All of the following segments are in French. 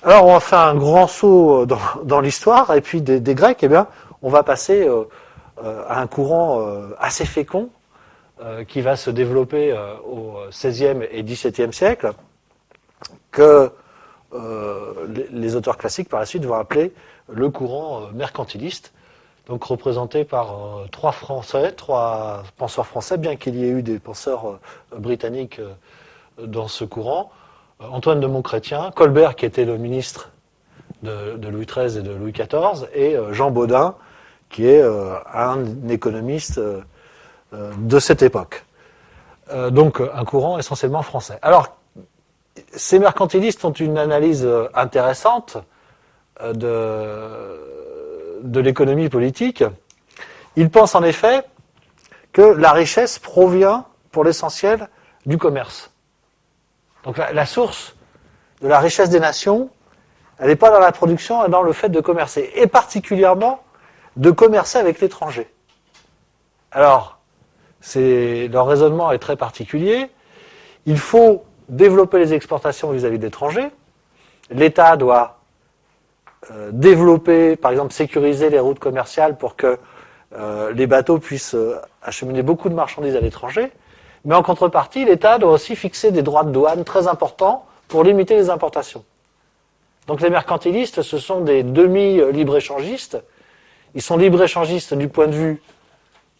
Alors, on va faire un grand saut dans l'histoire, et puis des Grecs, eh bien, on va passer à un courant assez fécond qui va se développer au XVIe et XVIIe siècle, que les auteurs classiques par la suite vont appeler le courant mercantiliste, donc représenté par trois penseurs français, bien qu'il y ait eu des penseurs britanniques dans ce courant. Antoine de Montchrétien, Colbert qui était le ministre de Louis XIII et de Louis XIV, et Jean Bodin qui est un économiste de cette époque. Donc un courant essentiellement français. Alors, ces mercantilistes ont une analyse intéressante de l'économie politique. Ils pensent en effet que la richesse provient, pour l'essentiel, du commerce. Donc la source de la richesse des nations, elle n'est pas dans la production, elle est dans le fait de commercer, et particulièrement de commercer avec l'étranger. Alors, leur raisonnement est très particulier. Il faut développer les exportations vis-à-vis de l'étranger. L'État doit développer, par exemple, sécuriser les routes commerciales pour que les bateaux puissent acheminer beaucoup de marchandises à l'étranger. Mais en contrepartie, l'État doit aussi fixer des droits de douane très importants pour limiter les importations. Donc les mercantilistes, ce sont des demi-libre-échangistes. Ils sont libre-échangistes du point de vue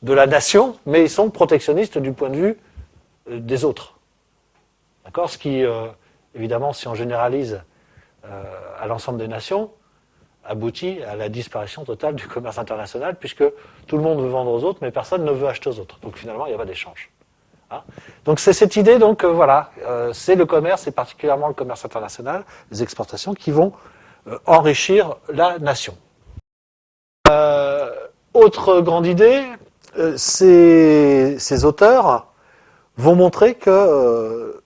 de la nation, mais ils sont protectionnistes du point de vue des autres. D'accord ? Ce qui, évidemment, si on généralise à l'ensemble des nations, aboutit à la disparition totale du commerce international, puisque tout le monde veut vendre aux autres, mais personne ne veut acheter aux autres. Donc finalement, il n'y a pas d'échange. Hein ? Donc c'est cette idée, c'est le commerce, et particulièrement le commerce international, les exportations, qui vont enrichir la nation. Autre grande idée, ces auteurs vont montrer que,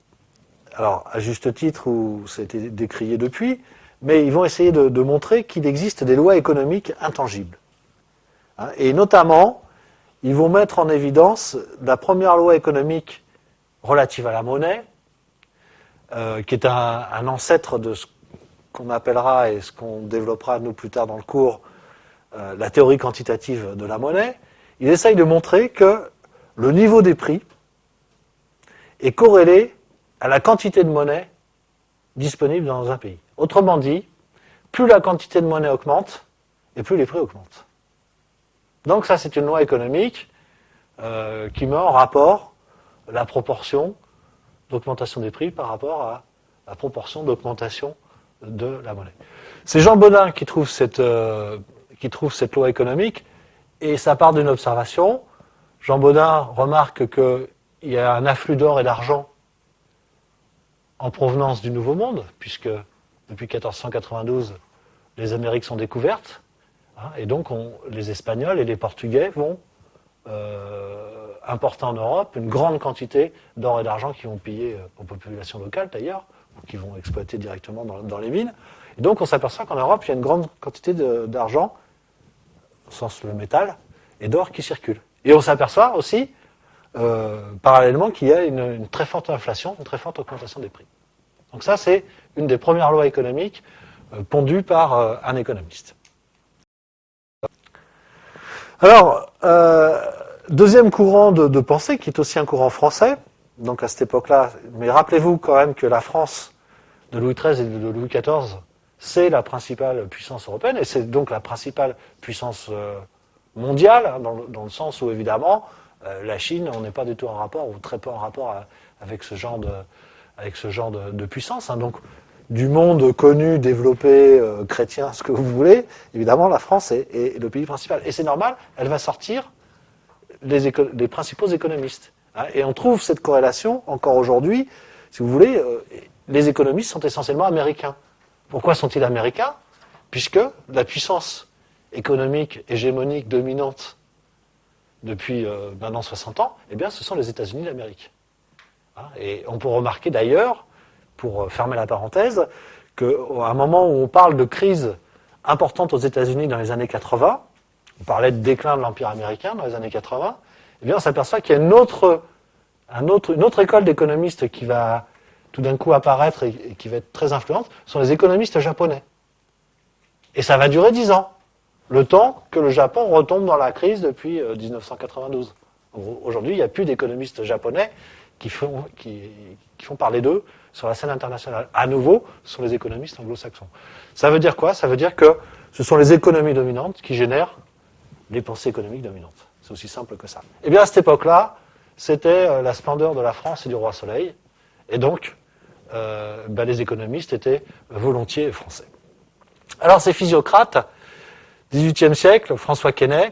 alors à juste titre, ou ça a été décrié depuis, mais ils vont essayer de montrer qu'il existe des lois économiques intangibles. Hein, et notamment, ils vont mettre en évidence la première loi économique relative à la monnaie, qui est un ancêtre de ce qu'on appellera, et ce qu'on développera nous plus tard dans le cours, la théorie quantitative de la monnaie. Il essaye de montrer que le niveau des prix est corrélé à la quantité de monnaie disponible dans un pays. Autrement dit, plus la quantité de monnaie augmente, et plus les prix augmentent. Donc ça, c'est une loi économique qui met en rapport la proportion d'augmentation des prix par rapport à la proportion d'augmentation de la monnaie. C'est Jean Bodin qui trouve cette loi économique, et ça part d'une observation. Jean Bodin remarque qu'il y a un afflux d'or et d'argent en provenance du Nouveau Monde, puisque depuis 1492, les Amériques sont découvertes, hein, et donc les Espagnols et les Portugais vont importer en Europe une grande quantité d'or et d'argent qui vont piller aux populations locales d'ailleurs, ou qui vont exploiter directement dans les mines. Et donc on s'aperçoit qu'en Europe, il y a une grande quantité d'argent, au sens le métal, et d'or qui circule. Et on s'aperçoit aussi, parallèlement, qu'il y a une très forte inflation, une très forte augmentation des prix. Donc ça, c'est une des premières lois économiques pondues par un économiste. Alors, deuxième courant de pensée, qui est aussi un courant français, donc à cette époque-là, mais rappelez-vous quand même que la France de Louis XIII et de Louis XIV, c'est la principale puissance européenne, et c'est donc la principale puissance mondiale, hein, dans le sens où, évidemment, la Chine, on n'est pas du tout en rapport, ou très peu en rapport avec ce genre de puissance. Hein. Donc, du monde connu, développé, chrétien, ce que vous voulez, évidemment, la France est le pays principal. Et c'est normal, elle va sortir les principaux économistes. Hein. Et on trouve cette corrélation, encore aujourd'hui, si vous voulez, les économistes sont essentiellement américains. Pourquoi sont-ils américains ? Puisque la puissance économique, hégémonique, dominante depuis maintenant 60 ans, eh bien, ce sont les États-Unis d'Amérique. Hein, et on peut remarquer d'ailleurs, pour fermer la parenthèse, qu'à un moment où on parle de crise importante aux États-Unis dans les années 80, on parlait de déclin de l'Empire américain dans les années 80, eh bien, on s'aperçoit qu'il y a une autre école d'économistes qui va tout d'un coup apparaître et qui va être très influente, sont les économistes japonais. Et ça va durer 10 ans, le temps que le Japon retombe dans la crise depuis 1992. Aujourd'hui, il n'y a plus d'économistes japonais qui font parler d'eux sur la scène internationale. À nouveau, ce sont les économistes anglo-saxons. Ça veut dire quoi? Ça veut dire que ce sont les économies dominantes qui génèrent les pensées économiques dominantes. C'est aussi simple que ça. Eh bien, à cette époque-là, c'était la splendeur de la France et du roi Soleil. Et donc, les économistes étaient volontiers français. Alors, ces physiocrates, 18e siècle, François Quesnay,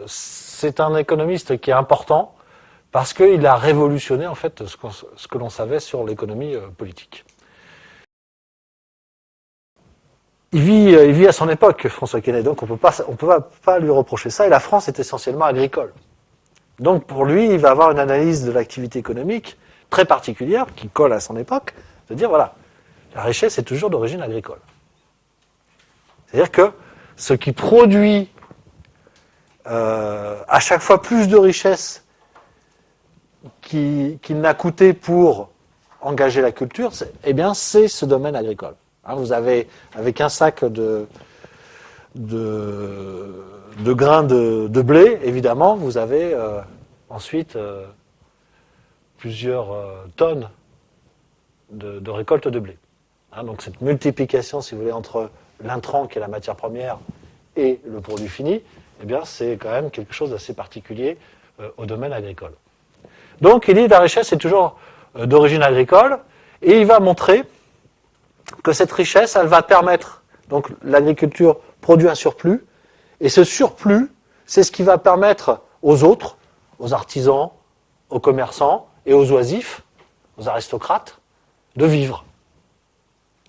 c'est un économiste qui est important parce qu'il a révolutionné en fait ce que l'on savait sur l'économie politique. Il vit à son époque, François Quesnay, donc on peut pas lui reprocher ça, et la France est essentiellement agricole. Donc pour lui, il va avoir une analyse de l'activité économique très particulière, qui colle à son époque, de dire, voilà, la richesse est toujours d'origine agricole. C'est-à-dire que ce qui produit à chaque fois plus de richesse qu'il n'a coûté pour engager la culture, c'est ce domaine agricole. Hein, vous avez, avec un sac de grains de blé, évidemment, vous avez ensuite plusieurs tonnes de récolte de blé. Hein, donc cette multiplication, si vous voulez, entre l'intrant qui est la matière première et le produit fini, eh bien, c'est quand même quelque chose d'assez particulier au domaine agricole. Donc, il dit que la richesse est toujours d'origine agricole, et il va montrer que cette richesse, elle va permettre, donc l'agriculture produit un surplus, et ce surplus, c'est ce qui va permettre aux autres, aux artisans, aux commerçants et aux oisifs, aux aristocrates, de vivre.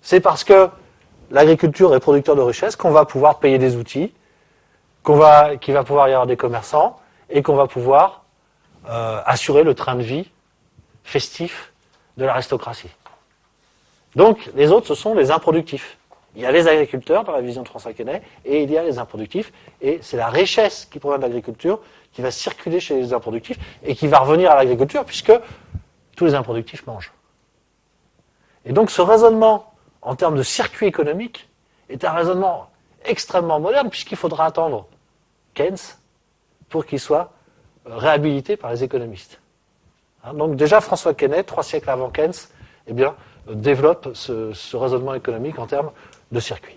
C'est parce que l'agriculture est producteur de richesse qu'on va pouvoir payer des outils, qu'il va pouvoir y avoir des commerçants, et qu'on va pouvoir assurer le train de vie festif de l'aristocratie. Donc, les autres, ce sont les improductifs. Il y a les agriculteurs, dans la vision de François Quesnay, et il y a les improductifs, et c'est la richesse qui provient de l'agriculture qui va circuler chez les improductifs, et qui va revenir à l'agriculture, puisque tous les improductifs mangent. Et donc, ce raisonnement, en termes de circuit économique, est un raisonnement extrêmement moderne, puisqu'il faudra attendre Keynes pour qu'il soit réhabilité par les économistes. Hein, donc déjà, François Quesnay, 3 siècles avant Keynes, eh bien, développe ce raisonnement économique en termes de circuit.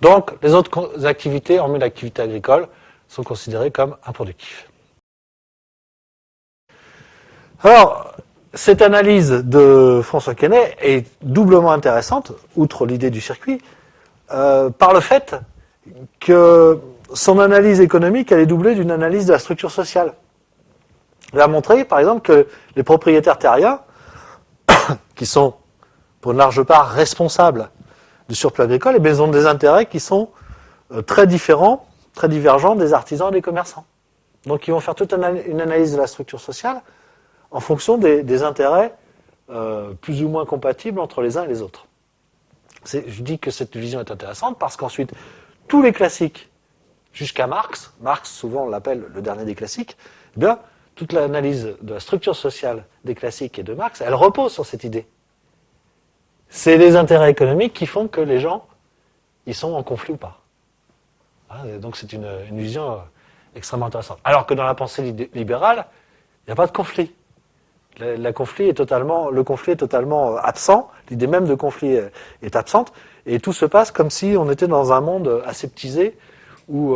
Donc, les autres activités, hormis l'activité agricole, sont considérées comme improductives. Alors, cette analyse de François Quesnay est doublement intéressante, outre l'idée du circuit, par le fait que son analyse économique, elle est doublée d'une analyse de la structure sociale. Il a montré, par exemple, que les propriétaires terriens, qui sont, pour une large part, responsables du surplus agricole, ils ont des intérêts qui sont très différents, très divergents des artisans et des commerçants. Donc ils vont faire toute une analyse de la structure sociale en fonction des intérêts plus ou moins compatibles entre les uns et les autres. Je dis que cette vision est intéressante parce qu'ensuite, tous les classiques, jusqu'à Marx, souvent on l'appelle le dernier des classiques, eh bien, toute l'analyse de la structure sociale des classiques et de Marx, elle repose sur cette idée. C'est les intérêts économiques qui font que les gens, ils sont en conflit ou pas. Hein, donc c'est une vision extrêmement intéressante. Alors que dans la pensée libérale, il n'y a pas de conflit. Le conflit est totalement absent, l'idée même de conflit est absente, et tout se passe comme si on était dans un monde aseptisé, où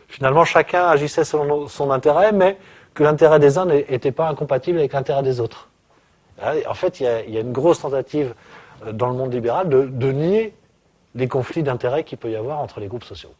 finalement chacun agissait selon son intérêt, mais que l'intérêt des uns n'était pas incompatible avec l'intérêt des autres. En fait, il y a une grosse tentative dans le monde libéral de nier les conflits d'intérêts qu'il peut y avoir entre les groupes sociaux.